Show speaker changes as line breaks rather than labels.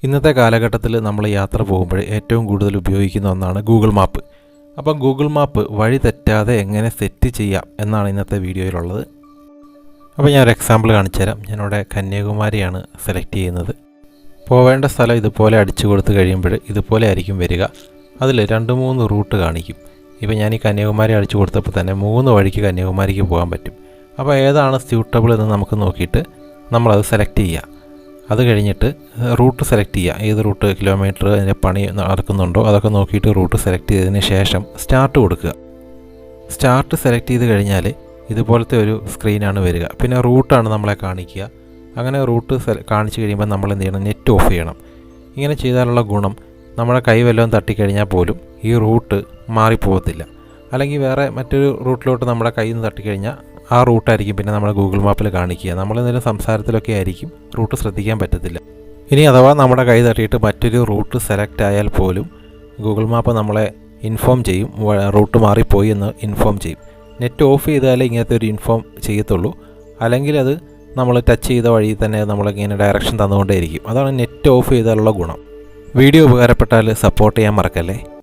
ഇന്നത്തെ കാലഘട്ടത്തിൽ നമ്മൾ യാത്ര പോകുമ്പോൾ ഏറ്റവും കൂടുതൽ ഉപയോഗിക്കുന്ന ഒന്നാണ് ഗൂഗിൾ മാപ്പ്. അപ്പോൾ ഗൂഗിൾ മാപ്പ് വഴി തെറ്റാതെ എങ്ങനെ സെറ്റ് ചെയ്യാം എന്നാണ് ഇന്നത്തെ വീഡിയോയിലുള്ളത്. അപ്പോൾ ഞാനൊരു എക്സാമ്പിൾ കാണിച്ചു തരാം. ഞാനിവിടെ കന്യാകുമാരിയാണ് സെലക്ട് ചെയ്യുന്നത്. പോവേണ്ട സ്ഥലം ഇതുപോലെ അടിച്ചു കൊടുത്ത് കഴിയുമ്പോൾ ഇതുപോലെ ആയിരിക്കും വരിക. അതിൽ 2-3 റൂട്ട് കാണിക്കും. ഇപ്പോൾ ഞാൻ ഈ കന്യാകുമാരി അടിച്ചു കൊടുത്തപ്പോൾ തന്നെ 3 വഴിക്ക് കന്യാകുമാരിക്ക് പോകാൻ പറ്റും. അപ്പോൾ ഏതാണ് സ്യൂട്ടബിൾ എന്ന് നമുക്ക് നോക്കിയിട്ട് നമ്മളത് സെലക്ട് ചെയ്യുക. അത് കഴിഞ്ഞിട്ട് റൂട്ട് സെലക്ട് ചെയ്യുക. ഏത് റൂട്ട് കിലോമീറ്റർ അതിൻ്റെ പണി നടക്കുന്നുണ്ടോ അതൊക്കെ നോക്കിയിട്ട് റൂട്ട് സെലക്ട് ചെയ്തതിന് ശേഷം സ്റ്റാർട്ട് കൊടുക്കുക. സ്റ്റാർട്ട് സെലക്ട് ചെയ്ത് കഴിഞ്ഞാൽ ഇതുപോലത്തെ ഒരു സ്ക്രീനാണ് വരിക. പിന്നെ റൂട്ടാണ് നമ്മളെ കാണിക്കുക. അങ്ങനെ റൂട്ട് കാണിച്ച് കഴിയുമ്പോൾ നമ്മൾ എന്ത് ചെയ്യണം, നെറ്റ് ഓഫ് ചെയ്യണം. ഇങ്ങനെ ചെയ്താലുള്ള ഗുണം നമ്മുടെ കൈ വല്ലതും തട്ടിക്കഴിഞ്ഞാൽ പോലും ഈ റൂട്ട് മാറിപ്പോകത്തില്ല. അല്ലെങ്കിൽ വേറെ മറ്റൊരു റൂട്ടിലോട്ട് നമ്മുടെ കയ്യിൽ നിന്ന് തട്ടിക്കഴിഞ്ഞാൽ ആ റൂട്ടായിരിക്കും പിന്നെ നമ്മുടെ ഗൂഗിൾ മാപ്പിൽ കാണിക്കുക. നമ്മളെന്തെങ്കിലും സംസാരത്തിലൊക്കെ ആയിരിക്കും റൂട്ട് ശ്രദ്ധിക്കാൻ പറ്റത്തില്ല. ഇനി അഥവാ നമ്മുടെ കൈ തട്ടിയിട്ട് മറ്റൊരു റൂട്ട് സെലക്ട് ആയാൽ പോലും ഗൂഗിൾ മാപ്പ് നമ്മളെ ഇൻഫോം ചെയ്യും, റൂട്ട് മാറിപ്പോയി എന്ന് ഇൻഫോം ചെയ്യും. നെറ്റ് ഓഫ് ചെയ്താലേ ഇങ്ങനത്തെ ഒരു ഇൻഫോം ചെയ്യത്തുള്ളൂ. അല്ലെങ്കിൽ അത് നമ്മൾ ടച്ച് ചെയ്ത വഴി തന്നെ നമ്മളിങ്ങനെ ഡയറക്ഷൻ തന്നുകൊണ്ടേയിരിക്കും. അതാണ് നെറ്റ് ഓഫ് ചെയ്താലുള്ള ഗുണം. വീഡിയോ ഉപകാരപ്പെട്ടാൽ സപ്പോർട്ട് ചെയ്യാൻ മറക്കല്ലേ.